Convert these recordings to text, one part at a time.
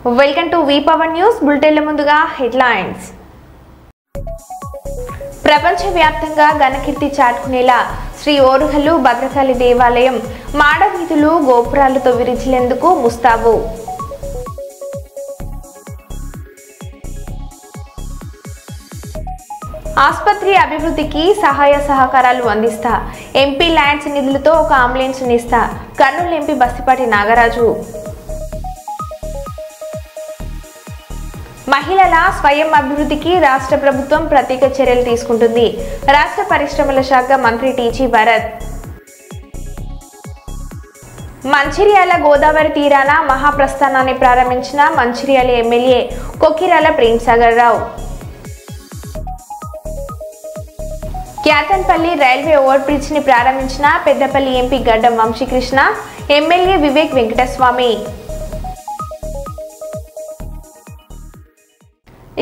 Welcome to V power news బులెటిన్ల ముందుగా headlines. ప్రపంచవ్యాప్తంగా ఘనకీర్తి చాటుకునేలా శ్రీ ఓరుగల్లు భద్రకాళి దేవాలయం మాడవీధులు గోపురాలతో విరిచిలేందుకు ముస్తాబు. ఆసుపత్రి అభివృద్ధికి సహాయ సహకారాలు అందిస్తా, ఎంపీ ల్యాండ్స్ నిధులతో ఒక అంబులెన్స్ ఇస్తా, కర్నూలు ఎంపీ బస్తిపాటి నాగరాజు. మహిళల స్వయం అభివృద్ధికి రాష్ట్ర ప్రభుత్వం ప్రత్యేక చర్యలు తీసుకుంటుంది. రాష్ట్ర పరిశ్రమల శాఖ మంత్రి టీజీ భరత్. మంచిర్యాల గోదావరి తీరాన మహాప్రస్థానాన్ని ప్రారంభించిన మంచిర్యాల ఎమ్మెల్యే కొక్కిరాల ప్రేమ్సాగర్ రావు. క్యాతన్పల్లి రైల్వే ఓవర్ బ్రిడ్జ్ ని ప్రారంభించిన పెద్దపల్లి ఎంపీ గడ్డం వంశీకృష్ణ, ఎమ్మెల్యే వివేక్ వెంకటస్వామి.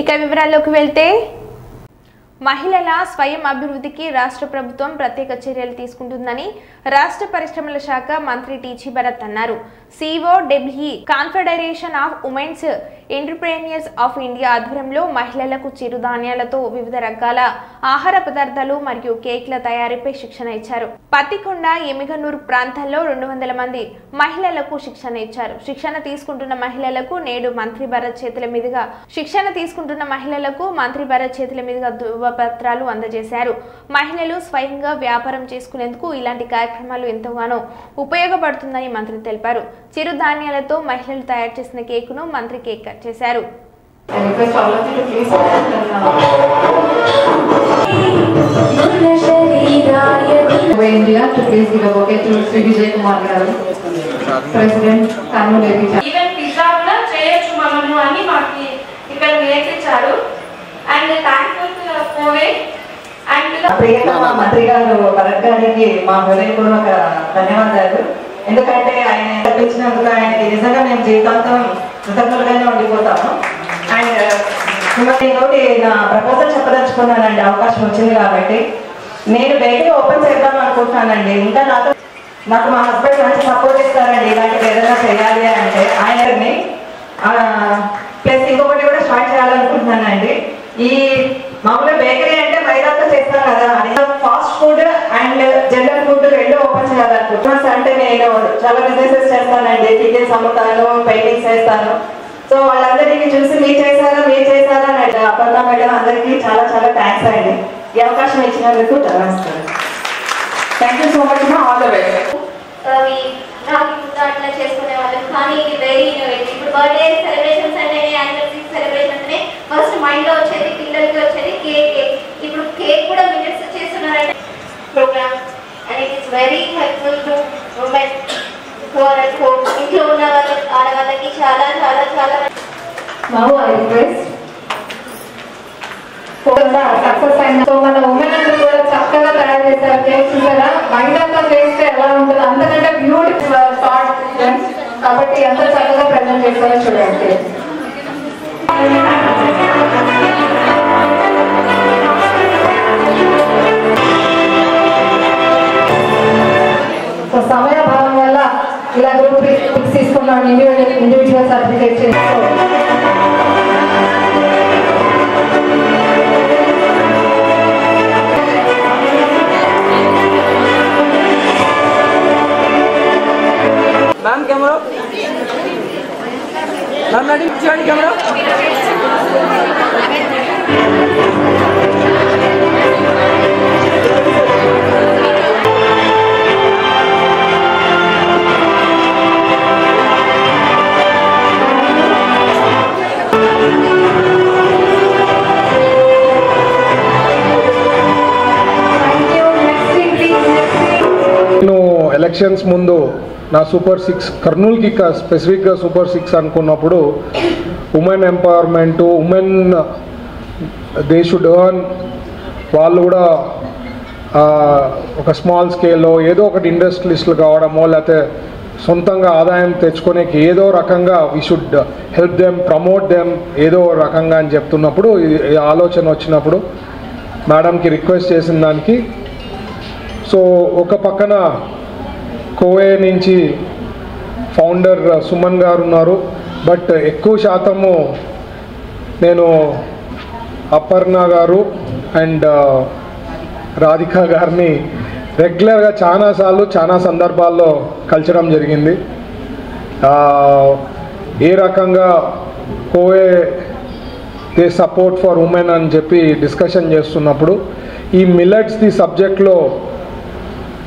ఇక వివరాల్లోకి వెళ్తే, మహిళల స్వయం అభివృద్ధికి రాష్ట్ర ప్రభుత్వం ప్రత్యేక చర్యలు తీసుకుంటుందని రాష్ట్ర పరిశ్రమల శాఖ మంత్రి టీజీ భరత్ అన్నారు. C O W confederation of women's entrepreneurs of India ఆధ్వర్యంలో మహిళలకు చిరుధాన్యాలతో వివిధ రకాల ఆహార పదార్థాలు మరియు కేక్ల తయారీపై శిక్షణ ఇచ్చారు. పత్తికొండ, ఎమిగనూరు ప్రాంతాల్లో 200 మంది మహిళలకు శిక్షణ ఇచ్చారు. శిక్షణ తీసుకుంటున్న మహిళలకు నేడు మంత్రి భరత్ చేతుల మీదుగా పత్రాలు అందజేశారు. మహిళలు స్వయంగా వ్యాపారం చేసుకునేందుకు ఇలాంటి కార్యక్రమాలు ఎంతగానో ఉపయోగపడుతుందని మంత్రి తెలిపారు. చిరుధాన్యాలతో మహిళలు తయారు చేసిన కేకును మంత్రి కేక్ కట్ చేశారు. మంత్రి గారు భరత్ గారికి మా హృదయపూర్వక ధన్యవాదాలు. ఎందుకంటే ఆయన కల్పించినందుకు ఆయనకి నిజంగా మేము జీవితాంతం కృతజ్ఞతగానే ఉండిపోతాము. అండ్ ఇంకోటి నా ప్రపోజల్ చెప్పదలుచుకున్నానండి, అవకాశం వచ్చింది కాబట్టి. నేను బేకరీ ఓపెన్ చేద్దాం అనుకుంటున్నానండి. ఇంకా నాకు మా హస్బెండ్ మంచి సపోర్ట్ ఇస్తారండి ఇలాంటివి ఏదైనా చేయాలి అంటే. ఆయనని ప్లస్ ఇంకొకటి కూడా స్టార్ట్ చేయాలనుకుంటున్నానండి. ఈ మామూలుగా బేకరీ అంటే మైదాతో చేస్తాం కదా, fast food and general food రెండు ఓపెన్ చేయాలనుకుంటున్నాను. అంటే నేను చాలా బిజినెసెస్ చేస్తానండి, టికెట్స్ అమ్ముతాను, పెయింటింగ్స్ చేస్తాను. సో వాళ్ళందరికీ చూసి మీరు చేశారా అని అపర్ణ మేడం అందరికీ చాలా చాలా థ్యాంక్స్ అండి. ఈ అవకాశం ఇచ్చినందుకు ధన్యవాదాలు. Thank you so much. All the best. అట్లా చేసుకునే వాళ్ళం, కానీ ఇది వెరీ ఇన్నోవేటివ్. ఇప్పుడు బర్త్డే సెలబ్రేషన్స్ అంటే, యానివర్సరీ సెలబ్రేషన్ అంటే ఫస్ట్ మైండ్ లో వచ్చేది, పిల్లలకి వచ్చేది కేక్. ఇప్పుడు కేక్ కూడా మినిట్స్ చేస్తున్నారంటే program. And it is very helpful to women for at home. ఇంట్లో ఉన్న ఆడవాళ్ళకి చాలా చాలా చాలా. నౌ ఐ రిక్వెస్ట్ సక్సెస్ అయిన సో మన ఉమెన్ అందరూ కూడా చక్కగా తయారు చేశారు కేక్. చూసారా మైదాతో చేస్తే ఎలా ఉంటుంది, అంతకంటే బ్యూటిఫుల్ థాట్. కాబట్టి ఎంత చక్కగా ప్రజెంట్ చేస్తారో చూడండి. సో సమయభావం వల్ల ఇలా గ్రూప్ పిక్స్ తీసుకున్నాం, ఇండివిజువల్ సర్టిఫికేట్ చేసుకో. मैम कैमरा मैम मैडम पीछे कैमरा ఎలక్షన్స్ ముందు నా సూపర్ 6 కర్నూలుకి స్పెసిఫిక్గా సూపర్ 6 అనుకున్నప్పుడు women empowerment, women they should earn, వాళ్ళు కూడా ఒక స్మాల్ స్కేల్లో ఏదో ఒకటి ఇండస్ట్రియలిస్టులు కావడమో లేకపోతే సొంతంగా ఆదాయం తెచ్చుకునేకి ఏదో రకంగా we should help them, promote them ఏదో రకంగా అని చెప్తున్నప్పుడు ఈ ఆలోచన వచ్చినప్పుడు మేడంకి రిక్వెస్ట్ చేసిన దానికి, సో ఒక పక్కన కోవే నుంచి ఫౌండర్ సుమన్ గారు ఉన్నారు, బట్ ఎక్కువ శాతము నేను అపర్ణ గారు అండ్ రాధిక గారిని రెగ్యులర్గా చాలాసార్లు చాలా సందర్భాల్లో కలిసడం జరిగింది. ఏ రకంగా Kovai they support for women అని చెప్పి డిస్కషన్ చేస్తున్నప్పుడు ఈ మిల్లెట్స్ది సబ్జెక్ట్లో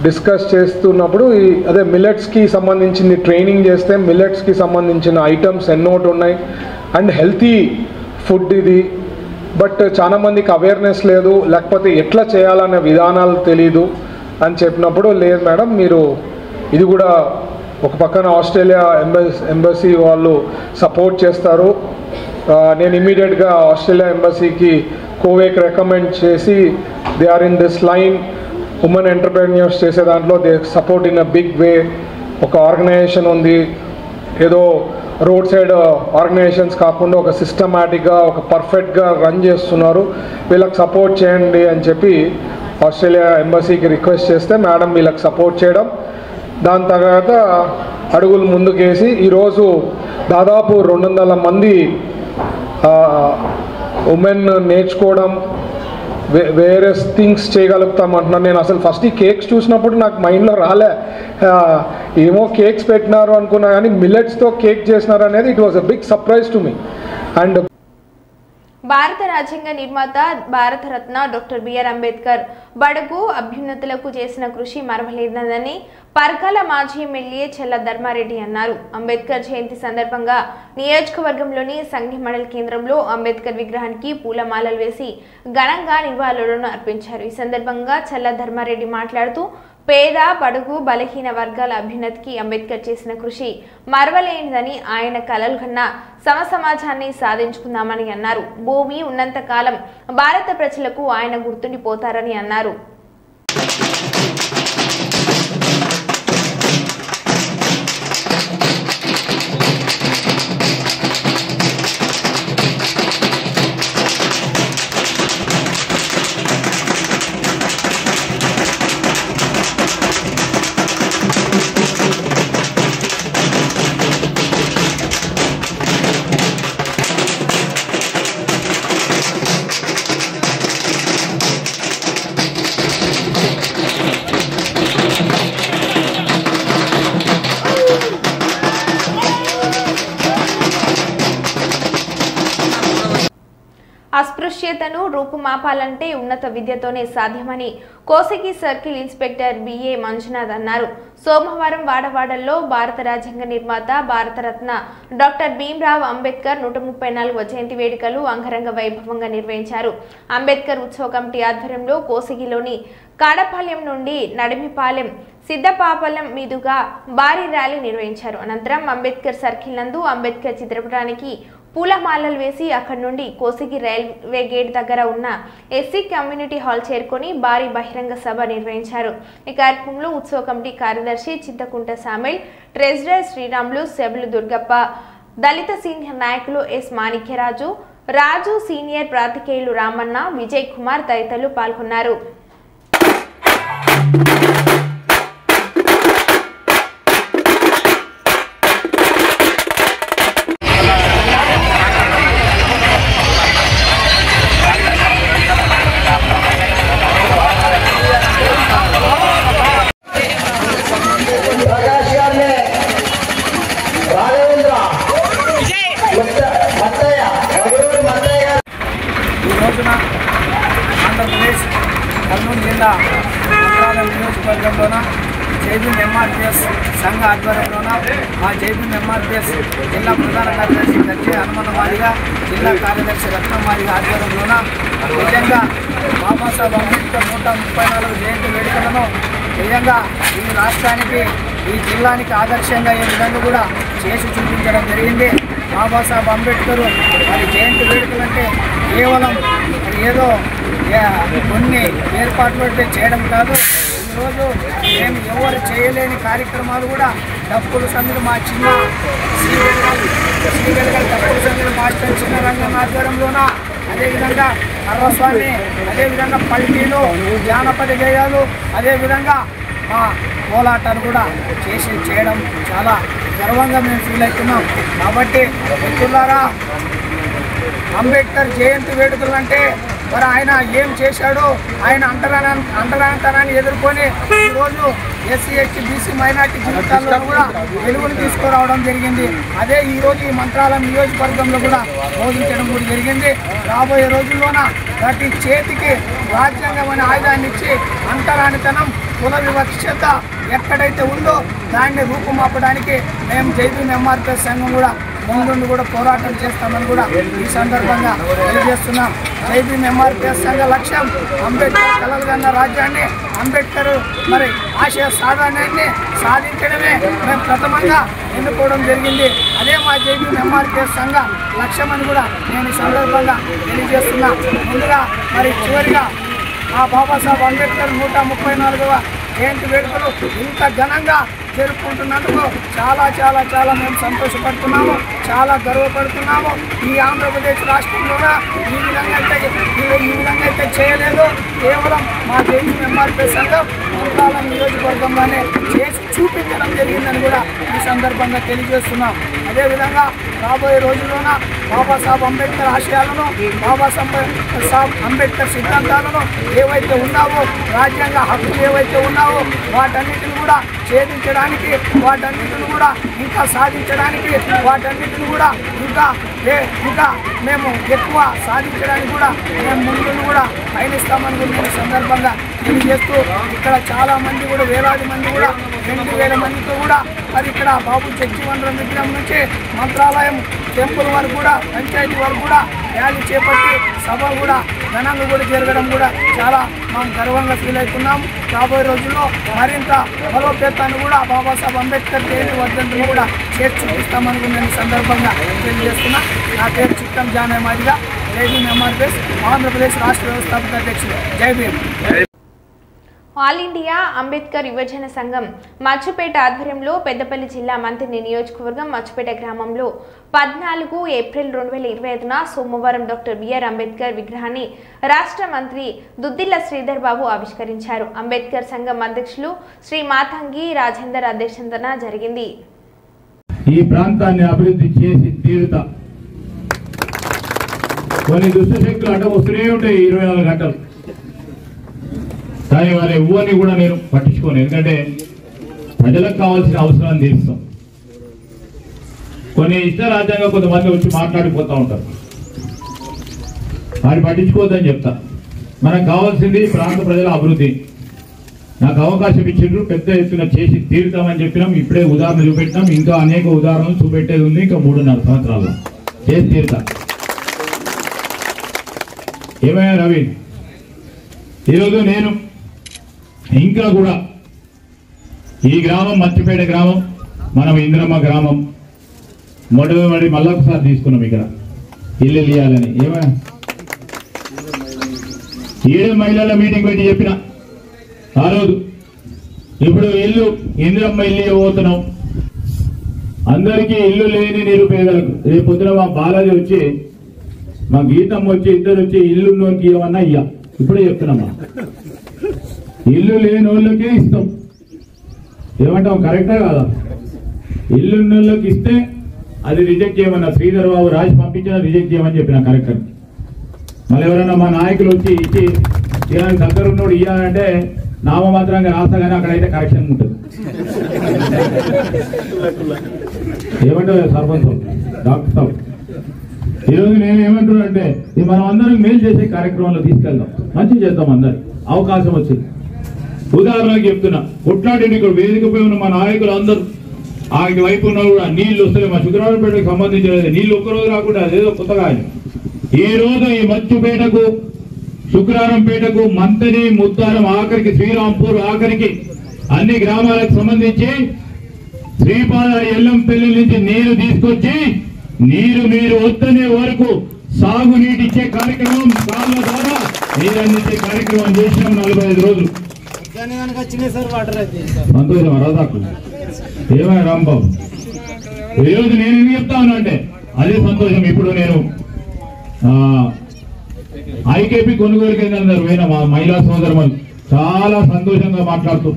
డిస్కస్ చేస్తున్నప్పుడు అదే మిల్లెట్స్కి సంబంధించింది ట్రైనింగ్ చేస్తే మిల్లెట్స్కి సంబంధించిన ఐటమ్స్ ఎన్నోటి ఉన్నాయి అండ్ హెల్తీ ఫుడ్ ఇది. బట్ చాలామందికి అవేర్నెస్ లేదు, లేకపోతే ఎట్లా చేయాలనే విధానాలు తెలీదు అని చెప్పినప్పుడు, లేదు మేడం మీరు ఇది కూడా ఒక పక్కన ఆస్ట్రేలియా ఎంబసీ వాళ్ళు సపోర్ట్ చేస్తారు, నేను ఇమీడియట్గా ఆస్ట్రేలియా ఎంబసీకి కోవేకి రికమెండ్ చేసి they are in this line women entrepreneurs చేసే దాంట్లో they support in a big way. ఒక ఆర్గనైజేషన్ ఉంది, ఏదో రోడ్ సైడ్ ఆర్గనైజేషన్స్ కాకుండా ఒక సిస్టమాటిక్గా ఒక పర్ఫెక్ట్గా రన్ చేస్తున్నారు, వీళ్ళకి సపోర్ట్ చేయండి అని చెప్పి ఆస్ట్రేలియా ఎంబసీకి రిక్వెస్ట్ చేస్తే మేడం వీళ్ళకి సపోర్ట్ చేయడం, దాని తర్వాత అడుగులు ముందుకేసి ఈరోజు దాదాపు 200 మంది ఉమెన్ నేర్చుకోవడం వేరే థింగ్స్ చేయగలుగుతాం అంటున్నాను. నేను అసలు ఫస్ట్ ఈ కేక్స్ చూసినప్పుడు నాకు మైండ్లో రాలే, ఏమో కేక్స్ పెట్టినారు అనుకున్నా, కానీ మిల్లెట్స్తో కేక్ చేసినారు అనేది it was a big surprise to me. And భారత రాజ్యాంగ నిర్మాత భారతరత్న డాక్టర్ బిఆర్ అంబేద్కర్ బడుగు అభ్యున్నతులకు చేసిన కృషి మరవలేదని పర్కాల మాజీ ఎమ్మెల్యే చెల్ల ధర్మారెడ్డి అన్నారు. అంబేద్కర్ జయంతి సందర్భంగా నియోజకవర్గంలోని సంఘి మండల కేంద్రంలో అంబేద్కర్ విగ్రహానికి పూలమాలలు వేసి ఘనంగా నివాళులను అర్పించారు. ఈ సందర్భంగా చెల్ల ధర్మారెడ్డి మాట్లాడుతూ పేద బడుగు బలహీన వర్గాల అభ్యున్నతికి అంబేద్కర్ చేసిన కృషి మరవలేనిదని, ఆయన కలలు కన్నా సమాజాన్ని సాధించుకుందామని అన్నారు. భూమి ఉన్నంత కాలం భారత ప్రజలకు ఆయన గుర్తుండిపోతారని అన్నారు. అస్పృశ్యతను రూపుమాపాలంటే ఉన్నత విద్యతోనే సాధ్యమని Kosigi circle inspector B A Manjunath అన్నారు. సోమవారం వాడవాడల్లో భారత రాజ్యాంగ నిర్మాత భారతరత్న డాక్టర్ భీమ్రావ్ అంబేద్కర్ 134వ జయంతి వేడుకలు అంగరంగ వైభవంగా నిర్వహించారు. అంబేద్కర్ ఉత్సవ కమిటీ ఆధ్వర్యంలో కోసిగిలోని కాడపాలెం నుండి నడిమిపాలెం సిద్ధపాపలెం మీదుగా భారీ ర్యాలీ నిర్వహించారు. అనంతరం అంబేద్కర్ సర్కిల్ నందు అంబేద్కర్ చిత్రపటానికి పూలమాలలు వేసి అక్కడి నుండి కోసిగి రైల్వే గేట్ దగ్గర ఉన్న ఎస్సీ కమ్యూనిటీ హాల్ చేరుకొని భారీ బహిరంగ సభ నిర్వహించారు. ఈ కార్యక్రమంలో ఉత్సవ కమిటీ కార్యదర్శి చింతకుంట సామెల్, ట్రెజరర్ శ్రీరాములు, సెబులు దుర్గప్ప, దళిత సీనియర్ నాయకులు ఎస్ మాణిక్యరాజు, రాజు, సీనియర్ పాత్రికేయులు రామన్న, విజయ్ కుమార్ తదితరులు పాల్గొన్నారు. ఆంధ్రప్రదేశ్ కర్నూలు జిల్లా మంత్రాలయం నియోజకవర్గంలోన జైబీఎం ఎంఆర్పిఎస్ సంఘ ఆధ్వర్యంలోన మా జైబీఎం ఎంఆర్పిఎస్ జిల్లా ప్రధాన కార్యదర్శి గజ్జే హనుమన్నమాదిగా, జిల్లా కార్యదర్శి రత్నమాదిగా ఆధ్వర్యంలోన నిజంగా బాబాసాహెబ్ అంబేద్కర్ 134 జయంతి వేడుకలను నిజంగా ఈ రాష్ట్రానికి, ఈ జిల్లానికి ఆదర్శంగా ఈ విధంగా కూడా చేసి చూపించడం జరిగింది. బాబాసాహెబ్ అంబేద్కర్ వారి జయంతి వేడుకలు అంటే కేవలం ఏదో కొన్ని ఏర్పాట్లు అయితే చేయడం కాదు, ఈరోజు మేము ఎవరు చేయలేని కార్యక్రమాలు కూడా డప్పుల సందులు మా చిన్న శ్రీగల్ డప్పుల సందులు మాస్టర్ చిన్న రంగం ఆధ్వర్యంలోన, అదేవిధంగా కర్రస్వామి, అదేవిధంగా పల్టీలు, జానపద గేయాలు, అదేవిధంగా మా కోలాటాలు కూడా చేయడం చాలా గర్వంగా మేము ఫీల్ అవుతున్నాం. కాబట్టి మిత్రులారా, అంబేద్కర్ జయంతి వేడుకలు అంటే మరి ఆయన ఏం చేశాడో, ఆయన అంటరానితనాన్ని ఎదుర్కొని ఈరోజు ఎస్సీ ఎస్టీ బీసీ మైనార్టీ జీవితాల్లో కూడా వెలుగును తీసుకురావడం జరిగింది. అదే ఈరోజు ఈ మంత్రాలయం నియోజకవర్గంలో కూడా బోధించడం కూడా జరిగింది. రాబోయే రోజుల్లోన ప్రతి చేతికి రాజ్యాంగం అనే ఆయుధాన్ని ఇచ్చి అంటరానితనం, కుల వివక్షత ఎక్కడైతే ఉందో దాన్ని రూపుమాపడానికి మేము జైభీం ఎంఆర్పీఎస్ సంఘం కూడా ముందుండి కూడా పోరాటం చేస్తామని కూడా ఈ సందర్భంగా తెలియజేస్తున్నాం. జైభీం ఎంఆర్పీఎస్ సంఘ లక్ష్యం అంబేద్కర్ కలలు కన్న రాజ్యాన్ని, అంబేద్కర్ మరి ఆశయ సాధనాన్ని సాధించడమే మేము ప్రథమంగా ఎన్నుకోవడం జరిగింది. అదే మా జైభీం ఎంఆర్పీఎస్ సంఘ లక్ష్యం అని కూడా నేను ఈ సందర్భంగా తెలియజేస్తున్నా. ముందుగా మరి చివరిగా ఆ బాబాసాహెబ్ అంబేద్కర్ 134వ జయంతి వేడుకలు ఇంత ఘనంగా జరుపుకుంటున్నందుకు చాలా చాలా చాలా మేము సంతోషపడుతున్నాము, చాలా గర్వపడుతున్నాము. ఈ ఆంధ్రప్రదేశ్ రాష్ట్రంలోన ఈ విధంగా అయితే చేయలేదు. కేవలం మా జైభీం ఎంఆర్పీఎస్ సంఘం మంత్రాలయం నియోజకవర్గంలోనే చేసి చూపించడం జరిగిందని కూడా ఈ సందర్భంగా తెలియజేస్తున్నాం. అదేవిధంగా రాబోయే రోజుల్లోన బాబాసాహెబ్ అంబేద్కర్ ఆశయాలను, బాబాసాహెబ్ అంబేద్కర్ సిద్ధాంతాలను ఏవైతే ఉన్నావో, రాజ్యాంగ హక్కులు ఏవైతే ఉన్నావో వాటన్నిటిని కూడా ఛేదించడానికి, వాటన్నిటిని కూడా ఇంకా సాధించడానికి, వాటన్నిటిని కూడా ఇంకా మేము ఎక్కువ సాధించడానికి కూడా మేము ముందు కూడా పయనిస్తామని కూడా ఈ సందర్భంగా తెలియజేస్తూ, ఇక్కడ చాలా మంది కూడా వేలాది మంది కూడా 2000 మందితో కూడా మరి ఇక్కడ బాబు జగ్జీవన్ విగ్రహం నుంచి మంత్రాలయం టెంపుల్ వరకు కూడా, పంచాయతీ వరకు కూడా ర్యాలీ చేపట్టి సభ కూడా ఘనంగా కూడా జరగడం కూడా చాలా మనం గర్వంగా ఫీల్ అవుతున్నాం. రాబోయే రోజుల్లో మరింత బలోపేతాన్ని కూడా బాబాసాహెబ్ అంబేద్కర్ జయంతి వర్ధంతిని కూడా చేసి చూపిస్తామని నేను సందర్భంగా తెలియజేస్తున్నా. నా పేరు చిట్టం జానయ్య మాదిగా, జైభీం ఎంఆర్పీఎస్ ఆంధ్రప్రదేశ్ రాష్ట్ర వ్యవస్థాపక అధ్యక్షుడు. జై భీమ్. ఆల్ ఇండియా అంబేద్కర్ యువజన సంఘం మచ్చుపేట ఆధ్వర్యంలో పెద్దపల్లి జిల్లా మంత్రి నియోజకవర్గం మచ్చుపేట గ్రామంలో 14 ఏప్రిల్ 2025న సోమవారం డాక్టర్ బిఆర్ అంబేద్కర్ విగ్రహాన్ని రాష్ట్ర మంత్రి దుద్దిల్ల శ్రీధర్ బాబు ఆవిష్కరించారు. అంబేద్కర్ సంఘం అధ్యక్షులు శ్రీ మాతంగి రాజేందర్ అధ్యక్షతన జరిగింది. ఈ ప్రాంతాన్ని అభివృద్ధి చేసి తీరుతా. కొన్ని దుష్ట శక్తులు అడ్డం వస్తూనే ఉంటాయి 24 గంటలు. కానీ వాళ్ళ ఎవ్వరిని కూడా నేను పట్టించుకోను, ఎందుకంటే ప్రజలకు కావాల్సిన అవసరాన్ని తీరుస్తాం. కొన్ని ఇష్టారాజ్యంగా కొంతమంది వచ్చి మాట్లాడిపోతూ ఉంటారు, వారిని పట్టించుకోవద్దని చెప్తా. మనకు కావాల్సింది ప్రాంత ప్రజల అభివృద్ధి. నాకు అవకాశం ఇచ్చిండ్రు, పెద్ద ఎత్తున చేసి తీరుతామని చెప్పినాం. ఇప్పుడే ఉదాహరణ చూపెట్టినాం, ఇంకా అనేక ఉదాహరణలు చూపెట్టేది ఉంది. ఇంకా 3.5 సంవత్సరాల్లో చేసి తీరుతా. ఏమయ్యా రవి, ఈరోజు నేను ఇంకా కూడా ఈ గ్రామం మచ్చిపేట గ్రామం, మనం ఇంద్రమ్మ గ్రామం మొదటి మళ్ళీ ఒకసారి తీసుకున్నాం. ఇక్కడ ఇల్లు ఇవ్వాలని ఏమయ్యా 7 మహిళల మీటింగ్ పెట్టి చెప్పిన ఆ రోజు. ఇప్పుడు ఇల్లు ఇంద్రమ్మ ఇల్లు ఇవ్వబోతున్నాం అందరికీ, ఇల్లు లేని నిరుపేదలకు. రేపు పొద్దున మా బాలాజీ వచ్చి, మా గీతం వచ్చి, ఇద్దరు వచ్చి ఇల్లున్నోకి ఇవ్వమన్నా ఇయ్య. ఇప్పుడే చెప్తున్నామా, ఇల్లు లేని వాళ్ళకే ఇస్తాం. ఏమంటాం, కరెక్టా కాదా? ఇల్లున్నోళ్ళకి ఇస్తే అది రిజెక్ట్ చేయమన్నా. శ్రీధర్ బాబు రాసి పంపించినా రిజెక్ట్ చేయమని చెప్పిన కరెక్టర్. మళ్ళీ ఎవరైనా మా నాయకులు వచ్చి ఇచ్చి ఇలాంటి దగ్గర ఉన్నోడు ఇయ్యాలంటే నామమాత్రంగా రాస్తా, కానీ అక్కడైతే కరెక్షన్ ఉంటుంది. ఏమంటారు సర్పంచ్ డాక్టర్ సాబ్? ఈరోజు నేను ఏమంటున్నా అంటే, ఇది మనం అందరం మేలు చేసే కార్యక్రమంలో తీసుకెళ్దాం, మంచి చేద్దాం. అందరు అవకాశం వచ్చింది. ఉదాహరణకు చెప్తున్నా, కొట్లాడి ఇక్కడ వేదికపై ఉన్న మా నాయకులు అందరూ ఆ వైపు ఉన్న కూడా నీళ్లు వస్తాయి. మా శుక్రవారంపేటకు సంబంధించినది నీళ్లు ఒక్కరోజు రాకుండా అదేదో కొత్తగా. ఈ రోజు ఈ మచ్చుపేటకు, శుక్రవారంపేటకు, మంతని, ముత్తారం, ఆఖరికి శ్రీరాంపూర్, ఆఖరికి అన్ని గ్రామాలకు సంబంధించి శ్రీపాద ఎల్లంపల్లి నుంచి నీరు తీసుకొచ్చి మీరు వద్దనే వరకు సాగునీటి ఇచ్చే కార్యక్రమం, కాళ్ళ ద్వారా నీరందించే కార్యక్రమం చేసినాం 45 రోజులు. సంతోషం రాదాకు. ఏమైనా రాంబాబు, ఈరోజు నేను ఏం చెప్తా ఉన్నా అంటే అదే సంతోషం. ఇప్పుడు నేను ఐకేపీ కొనుగోలు కేంద్రం పోయిన మా మహిళా సోదరులు చాలా సంతోషంగా మాట్లాడుతూ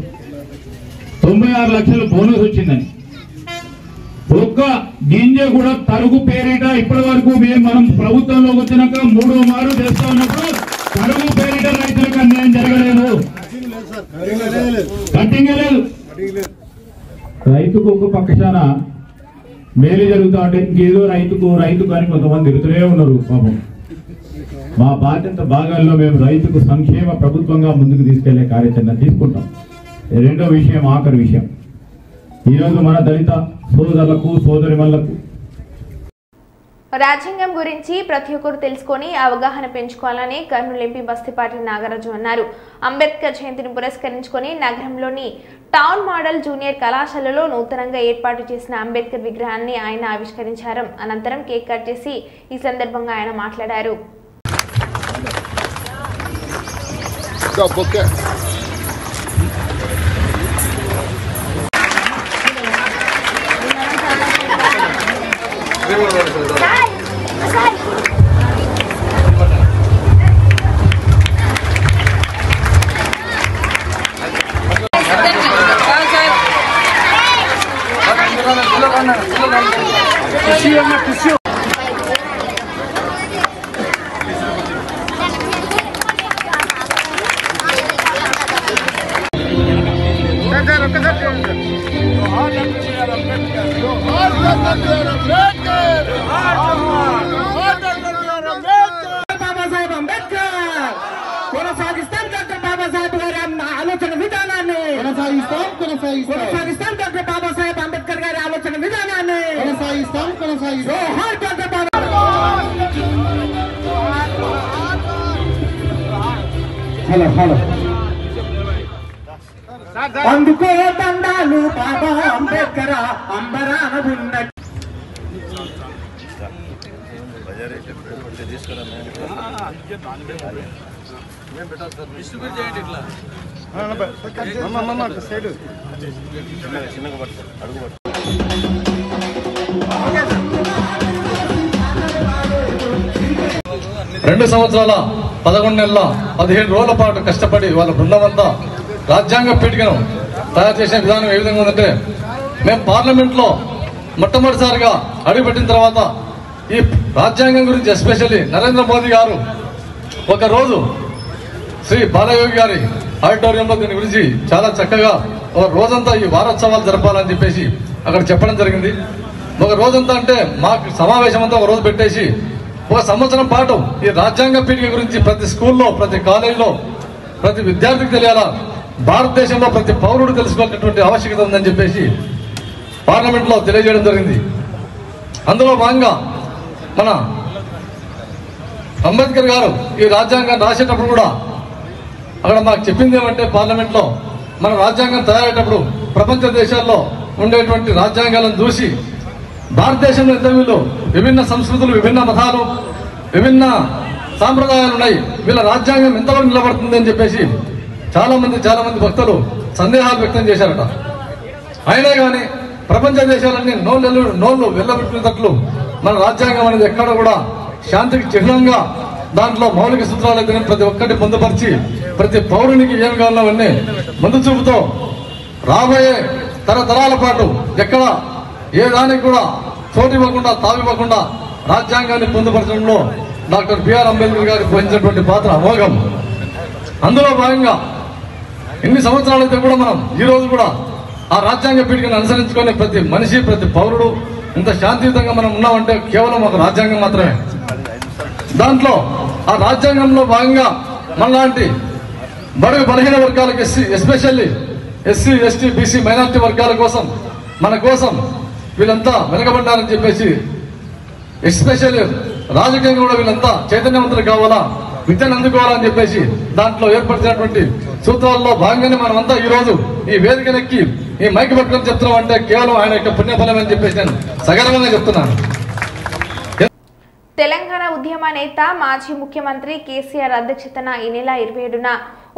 96 లక్షలు బోనస్ వచ్చిందని. ఒక్క గింజ కూడా తరుగు పేరిట ఇప్పటి వరకు మనం ప్రభుత్వంలోకి వచ్చినాక 3వ మారు చేస్తా ఉన్నప్పుడు తరుగు పేరిట రైతులకు అన్యాయం జరగలేదు, కట్టింగ్ లేదు. రైతుకు ఒక పక్షాన మేలు జరుగుతా అంటే ఇంకేదో రైతు కానీ కొంతమంది తిరుగుతూనే ఉన్నారు. పాపం మా బాధ్యత భాగాల్లో మేము రైతుకు సంక్షేమ ప్రభుత్వంగా ముందుకు తీసుకెళ్లే కార్యాచరణ తీసుకుంటాం. రెండో విషయం, ఆఖరి విషయం, ఈరోజు మన దళిత సోదరులకు సోదరిమణులకు రాజ్యాంగం గురించి ప్రతి ఒక్కరు తెలుసుకొని అవగాహన పెంచుకోవాలని కర్నూలు ఎంపీ బస్తిపాటి నాగరాజు అన్నారు. అంబేద్కర్ జయంతిని పురస్కరించుకొని నగరంలోని టౌన్ మోడల్ జూనియర్ కళాశాలలో నూతనంగా ఏర్పాటు చేసిన అంబేద్కర్ విగ్రహాన్ని ఆయన ఆవిష్కరించారు. అనంతరం కేక్ కట్ చేసి ఈ సందర్భంగా ఆయన మాట్లాడారు. కొనసాగిస్తాం డాక్టర్ బాబాసాహెబ్ అంబేద్కర్ గారి ఆలోచన విధానాన్ని కొనసాగిస్తాం. హలో అందుకో దండాలు బాబా అంబేద్కర్ అంబరాన ఉన్న రెండు సంవత్సరాల 11 నెలల 15 రోజుల పాటు కష్టపడి వాళ్ళ బృందమంతా రాజ్యాంగ పీఠికను తయారు చేసిన విధానం ఏ విధంగా ఉందంటే, మేము పార్లమెంట్లో మొట్టమొదటిసారిగా అడుగుపెట్టిన తర్వాత ఈ రాజ్యాంగం గురించి ఎస్పెషల్లీ నరేంద్ర మోదీ గారు ఒకరోజు శ్రీ బాలయోగి గారి ఆడిటోరియంలో దీని గురించి చాలా చక్కగా ఒక రోజంతా ఈ వారోత్సవాలు జరపాలని చెప్పేసి అక్కడ చెప్పడం జరిగింది. ఒక రోజంతా అంటే మాకు సమావేశం అంతా ఒక రోజు పెట్టేసి ఒక సంవత్సరం పాటు ఈ రాజ్యాంగ పీఠిక గురించి ప్రతి స్కూల్లో, ప్రతి కాలేజీలో, ప్రతి విద్యార్థికి తెలియాలా, భారతదేశంలో ప్రతి పౌరుడు తెలుసుకోవాల్సినటువంటి ఆవశ్యకత ఉందని చెప్పేసి పార్లమెంట్లో తెలియజేయడం జరిగింది. అందులో భాగంగా మన అంబేద్కర్ గారు ఈ రాజ్యాంగాన్ని రాసేటప్పుడు కూడా అక్కడ మాకు చెప్పింది ఏమంటే, పార్లమెంట్లో మన రాజ్యాంగం తయారయ్యేటప్పుడు ప్రపంచ దేశాల్లో ఉండేటువంటి రాజ్యాంగాలను చూసి భారతదేశంలో ఎంత వీళ్ళు విభిన్న సంస్కృతులు, విభిన్న మతాలు, విభిన్న సాంప్రదాయాలు ఉన్నాయి, వీళ్ళ రాజ్యాంగం ఎంతవరకు నిలబడుతుంది అని చెప్పేసి చాలా మంది భక్తులు సందేహాలు వ్యక్తం చేశారట. అయినా కానీ ప్రపంచ దేశాలన్నీ నోళ్లు వెళ్ళబెట్టినట్లు మన రాజ్యాంగం అనేది ఎక్కడ కూడా శాంతికి చిహ్నంగా దాంట్లో మౌలిక సూత్రాలు అయితే ప్రతి ఒక్కటి పొందుపరిచి ప్రతి పౌరునికి ఏమి కావాలో అవన్నీ ముందు చూపుతో రాబోయే తరతరాల పాటు ఎక్కడ ఏ దానికి కూడా చోటు ఇవ్వకుండా, తావివ్వకుండా రాజ్యాంగాన్ని పొందుపరచడంలో డాక్టర్ బిఆర్ అంబేద్కర్ గారికి వహించినటువంటి పాత్ర అమోఘం. అందులో భాగంగా ఇన్ని సంవత్సరాలైతే కూడా మనం ఈ రోజు కూడా ఆ రాజ్యాంగ పీఠికను అనుసరించుకొని ప్రతి మనిషి, ప్రతి పౌరుడు ఇంత శాంతియుతంగా మనం ఉన్నామంటే కేవలం ఒక రాజ్యాంగం మాత్రమే. దాంట్లో ఆ రాజ్యాంగంలో భాగంగా మనలాంటి బడుగు బలహీన వర్గాలకు especially SC, ST, BC, minority వర్గాల కోసం, మన కోసం వీళ్ళంతా వెనకబడ్డారని చెప్పేసి, ఎస్పెషల్లీ రాజకీయంగా కూడా వీళ్ళంతా చైతన్యవంతులు కావాలా, విద్యను అందుకోవాలని చెప్పేసి దాంట్లో ఏర్పరిచినటువంటి సూత్రాల్లో భాగంగానే మనమంతా ఈ రోజు ఈ వేదికనెక్కి ఈ మైక్ పట్టుకొని చెప్తున్నాం అంటే కేవలం ఆయన యొక్క పుణ్యఫలం అని చెప్పేసి నేను సగర్వంగా చెప్తున్నాను. తెలంగాణ ఉద్యమ నేత మాజీ ముఖ్యమంత్రి కేసీఆర్ అధ్యక్షతన ఈ నెల 27న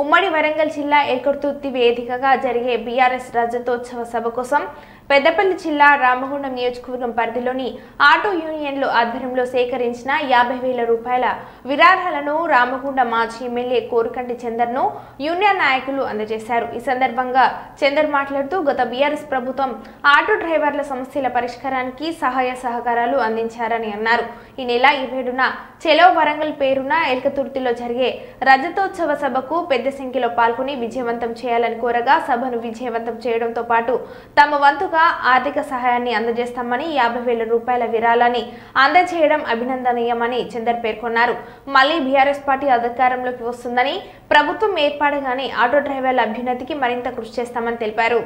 ఉమ్మడి వరంగల్ జిల్లా ఎల్కొర్తుర్తి వేదికగా జరిగే బీఆర్ఎస్ రజతోత్సవ సభ కోసం పెద్దపల్లి జిల్లా రామగుండం నియోజకవర్గం పరిధిలోని ఆటో యూనియన్లు ఆధ్వర్యంలో సేకరించిన 50,000 రూపాయల విరాళాలను రామగుండం మాజీ ఎమ్మెల్యే కోరుకంటి చందర్ను యూనియన్ నాయకులు అందజేశారు. ఈ సందర్భంగా చందర్ మాట్లాడుతూ గత బీఆర్ఎస్ ప్రభుత్వం ఆటో డ్రైవర్ల సమస్యల పరిష్కారానికి సహాయ సహకారాలు అందించారని అన్నారు. ఈ నెల 27న చెలో వరంగల్ పేరున ఎల్కతుర్తిలో జరిగే రజతోత్సవ సభకు పెద్ద సంఖ్యలో పాల్గొని విజయవంతం చేయాలని కోరగా సభను విజయవంతం చేయడంతో పాటు తమ వంతుగా ఆర్థిక సహాయాన్ని అందజేస్తామని 50,000 రూపాయల విరాళాన్ని అందజేయడం అభినందనీయమని చందర్ పేర్కొన్నారు. మళ్లీ బీఆర్ఎస్ పార్టీ అధికారంలోకి వస్తుందని, ప్రభుత్వం ఏర్పడగానే ఆటో డ్రైవర్ల అభ్యున్నతికి మరింత కృషి చేస్తామని తెలిపారు.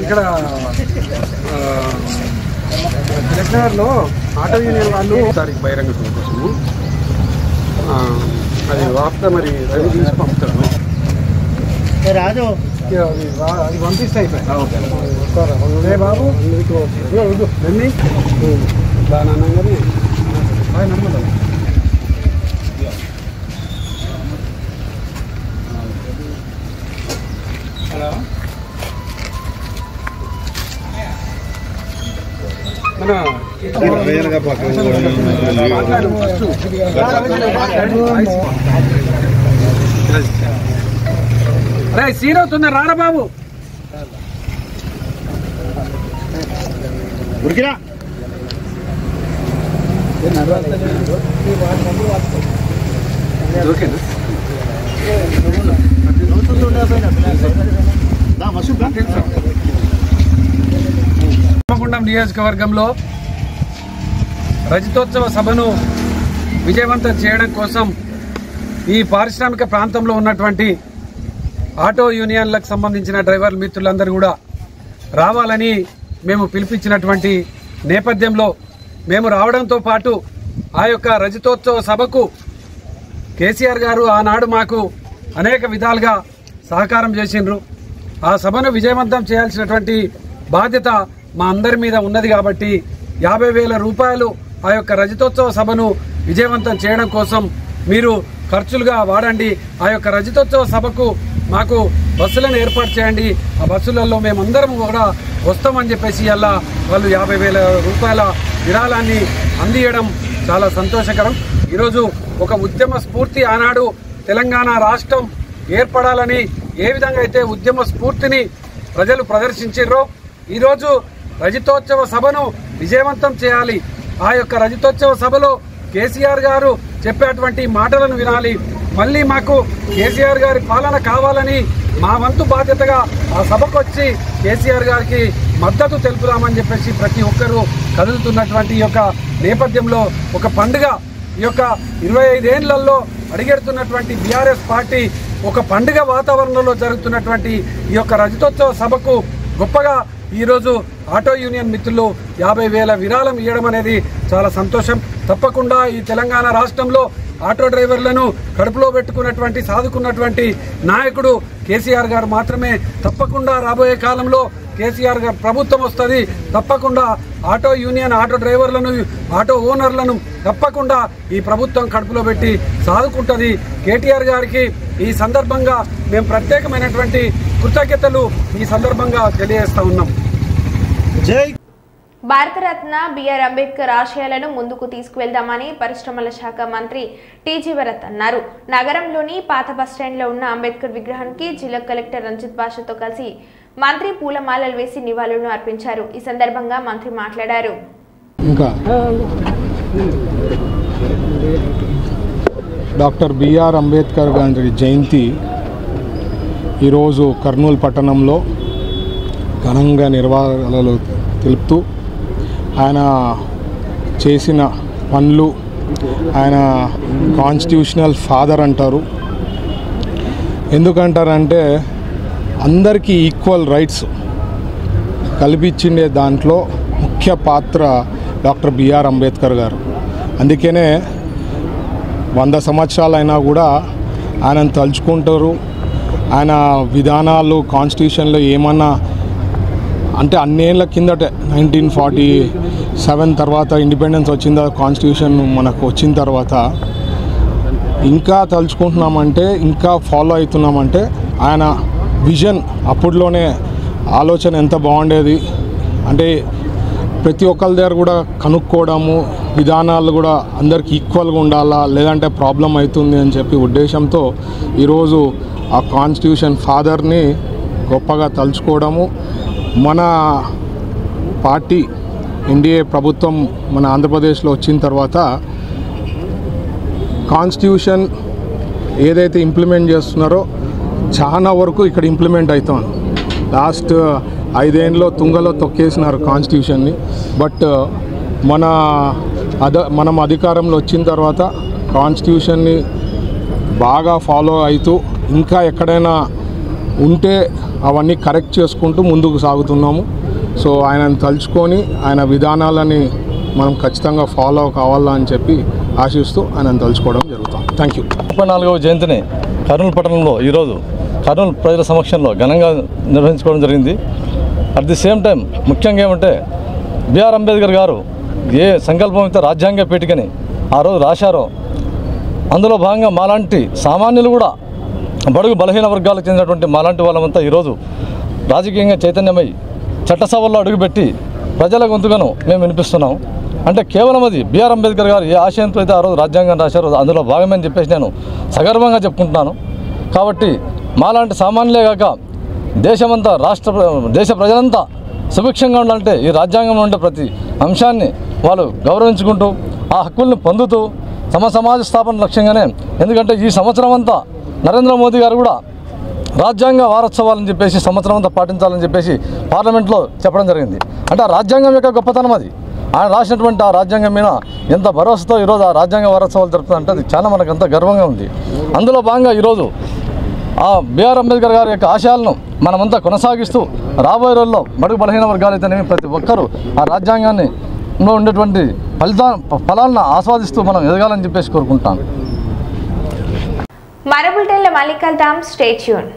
ఇక్కడ తెలంగాణలో ఆటో యూనియన్ వాళ్ళు బహిరంగ కోసము అది వార్త మరి రవి తీసి పంపుతాను రాజు అది పంపిస్తే అయిపోయి బాబు దాని అనగానే నమ్మదు. అరే సీన్ అవుతుంది రారా బాబు ఉరికిరా రామగుండం నియోజకవర్గంలో రజతోత్సవ సభను విజయవంతం చేయడం కోసం ఈ పారిశ్రామిక ప్రాంతంలో ఉన్నటువంటి ఆటో యూనియన్లకు సంబంధించిన డ్రైవర్ మిత్రులందరూ కూడా రావాలని మేము పిలిపించినటువంటి నేపథ్యంలో మేము రావడంతో పాటు ఆ యొక్క రజతోత్సవ సభకు కేసీఆర్ గారు ఆనాడు మాకు అనేక విధాలుగా సహకారం చేసిండ్రు. ఆ సభను విజయవంతం చేయాల్సినటువంటి బాధ్యత మా అందరి మీద ఉన్నది కాబట్టి 50,000 రూపాయలు ఆ యొక్క రజతోత్సవ సభను విజయవంతం చేయడం కోసం మీరు ఖర్చులుగా వాడండి. ఆ యొక్క రజతోత్సవ సభకు మాకు బస్సులను ఏర్పాటు చేయండి. ఆ బస్సులలో మేమందరం కూడా వస్తామని చెప్పేసి అలా వాళ్ళు 50,000 రూపాయల విరాళాన్ని అందియడం చాలా సంతోషకరం. ఈరోజు ఒక ఉద్యమ స్ఫూర్తి ఆనాడు తెలంగాణ రాష్ట్రం ఏర్పడాలని ఏ విధంగా అయితే ఉద్యమ స్ఫూర్తిని ప్రజలు ప్రదర్శించారో ఈరోజు రజతోత్సవ సభను విజయవంతం చేయాలి. ఆ యొక్క రజతోత్సవ సభలో కేసీఆర్ గారు చెప్పేటువంటి మాటలను వినాలి. మళ్ళీ మాకు కేసీఆర్ గారి పాలన కావాలని మా వంతు బాధ్యతగా ఆ సభకు వచ్చి కేసీఆర్ గారికి మద్దతు తెలుపుదామని చెప్పేసి ప్రతి ఒక్కరూ కదులుతున్నటువంటి ఈ యొక్క నేపథ్యంలో ఒక పండుగ ఈ యొక్క 25 ఏళ్లలో అడిగెడుతున్నటువంటి బీఆర్ఎస్ పార్టీ ఒక పండుగ వాతావరణంలో జరుగుతున్నటువంటి ఈ యొక్క రజతోత్సవ సభకు గొప్పగా ఈరోజు ఆటో యూనియన్ మిత్రులు 50,000 విరాళం ఇవ్వడం అనేది చాలా సంతోషం. తప్పకుండా ఈ తెలంగాణ రాష్ట్రంలో ఆటో డ్రైవర్లను కడుపులో పెట్టుకున్నటువంటి సాదుకున్నటువంటి నాయకుడు కేసీఆర్ గారు మాత్రమే. తప్పకుండా రాబోయే కాలంలో కేసీఆర్ గారు ప్రభుత్వం వస్తుంది. తప్పకుండా ఆటో యూనియన్ ఆటో డ్రైవర్లను ఆటో ఓనర్లను తప్పకుండా ఈ ప్రభుత్వం కడుపులో పెట్టి సాదుకుంటుంది. కేటీఆర్ గారికి ఈ సందర్భంగా మేము ప్రత్యేకమైనటువంటి కృతజ్ఞతలు ఈ సందర్భంగా తెలియజేస్తా ఉన్నాం. జై భారతరత్న బిఆర్ అంబేద్కర్ ఆశయాలను ముందుకు తీసుకువెళ్దామని పరిశ్రమల శాఖ మంత్రి టీజీ భరత్ అన్నారు. నగరంలోని పాత బస్టాండ్లో ఉన్న అంబేద్కర్ విగ్రహానికి జిల్లా కలెక్టర్ రంజిత్ భాషతో కలిసి మంత్రి పూలమాలలు వేసి నివాళులను అర్పించారు. ఈ సందర్భంగా మంత్రి మాట్లాడారు. డాక్టర్ బిఆర్ అంబేద్కర్ గారి జయంతి ఈరోజు కర్నూలు పట్టణంలో ఘనంగా నిర్వహణలు తెలుపుతూ ఆయన చేసిన పనులు ఆయన కాన్స్టిట్యూషనల్ ఫాదర్ అంటారు. ఎందుకంటారంటే అందరికీ ఈక్వల్ రైట్స్ కల్పించిండే దాంట్లో ముఖ్య పాత్ర డాక్టర్ బిఆర్ అంబేద్కర్ గారు. అందుకనే 100 సంవత్సరాలైనా కూడా ఆయనను తలుచుకుంటారు. ఆయన విధానాలు కాన్స్టిట్యూషన్లో ఏమన్నా అంటే అన్నేళ్ల కిందట 1947 తర్వాత ఇండిపెండెన్స్ వచ్చిన కాన్స్టిట్యూషన్ మనకు వచ్చిన తర్వాత ఇంకా తలుచుకుంటున్నామంటే, ఇంకా ఫాలో అవుతున్నామంటే ఆయన విజన్ అప్పట్లోనే ఆలోచన ఎంత బాగుండేది అంటే ప్రతి ఒక్కరి దగ్గర కూడా కనుక్కోవడము, విధానాలు కూడా అందరికి ఈక్వల్గా ఉండాలా, లేదంటే ప్రాబ్లం అవుతుంది అని చెప్పి ఉద్దేశంతో ఈరోజు ఆ కాన్స్టిట్యూషన్ ఫాదర్ని గొప్పగా తలుచుకోవడము. మన పార్టీ ఎన్డీఏ ప్రభుత్వం మన ఆంధ్రప్రదేశ్లో వచ్చిన తర్వాత కాన్స్టిట్యూషన్ ఏదైతే ఇంప్లిమెంట్ చేస్తున్నారో చాలా వరకు ఇక్కడ ఇంప్లిమెంట్ అవుతాం. లాస్ట్ 5 ఏళ్ళలో తుంగలో తొక్కేసినారు కాన్స్టిట్యూషన్ని. బట్ మనం అధికారంలో వచ్చిన తర్వాత కాన్స్టిట్యూషన్ని బాగా ఫాలో అవుతూ ఇంకా ఎక్కడైనా ఉంటే అవన్నీ కరెక్ట్ చేసుకుంటూ ముందుకు సాగుతున్నాము. సో ఆయనను తలుచుకొని ఆయన విధానాలని మనం ఖచ్చితంగా ఫాలో కావాలా అని చెప్పి ఆశిస్తూ ఆయనను తలుచుకోవడం జరుగుతుంది. Thank you. 34వ జయంతిని కర్నూలు పట్టణంలో ఈరోజు కర్నూలు ప్రజల సమక్షంలో ఘనంగా నిర్వహించుకోవడం జరిగింది. అట్ ది సేమ్ టైం ముఖ్యంగా ఏమంటే బిఆర్ అంబేద్కర్ గారు ఏ సంకల్పం అయితే రాజ్యాంగ పీఠికని ఆ రోజు రాశారో అందులో భాగంగా మాలాంటి సామాన్యులు కూడా బడుగు బలహీన వర్గాలకు చెందినటువంటి మాలాంటి వాళ్ళమంతా ఈరోజు రాజకీయంగా చైతన్యమై చట్టసభల్లో అడుగుపెట్టి ప్రజల గొంతుకను మేము వినిపిస్తున్నాం. అంటే కేవలం అది బిఆర్ అంబేద్కర్ గారు ఏ ఆశయంతో అయితే ఆ రోజు రాజ్యాంగం రాశారో అందులో భాగమని చెప్పేసి నేను సగర్వంగా చెప్పుకుంటున్నాను. కాబట్టి మాలాంటి సామాన్యులే కాక దేశమంతా దేశ ప్రజలంతా సుభిక్షంగా ఉండాలంటే ఈ రాజ్యాంగంలో ఉండే ప్రతి అంశాన్ని వాళ్ళు గౌరవించుకుంటూ ఆ హక్కుల్ని పొందుతూ సమాజ స్థాపన లక్ష్యంగానే, ఎందుకంటే ఈ సంవత్సరం అంతా నరేంద్ర మోదీ గారు కూడా రాజ్యాంగ వారోత్సవాలని చెప్పేసి సంవత్సరం అంతా పాటించాలని చెప్పేసి పార్లమెంట్లో చెప్పడం జరిగింది. అంటే ఆ రాజ్యాంగం యొక్క గొప్పతనం అది. ఆయన రాసినటువంటి ఆ రాజ్యాంగం మీద ఎంత భరోసాతో ఈరోజు ఆ రాజ్యాంగ వారోత్సవాలు జరుపుతుందంటే అది చాలా మనకు అంత గర్వంగా ఉంది. అందులో భాగంగా ఈరోజు ఆ బిఆర్ అంబేద్కర్ గారి యొక్క ఆశయాలను మనమంతా కొనసాగిస్తూ రాబోయే రోజుల్లో బడుగు బలహీన వర్గాలు అయితేనేమి ప్రతి ఒక్కరూ ఆ రాజ్యాంగాన్ని ఉండేటువంటి ఫలాలను ఆస్వాదిస్తూ మనం ఎదగాలని చెప్పేసి కోరుకుంటాం. మరో బులెటిన్లో మళ్ళీ కలుద్దాం. Stay tune.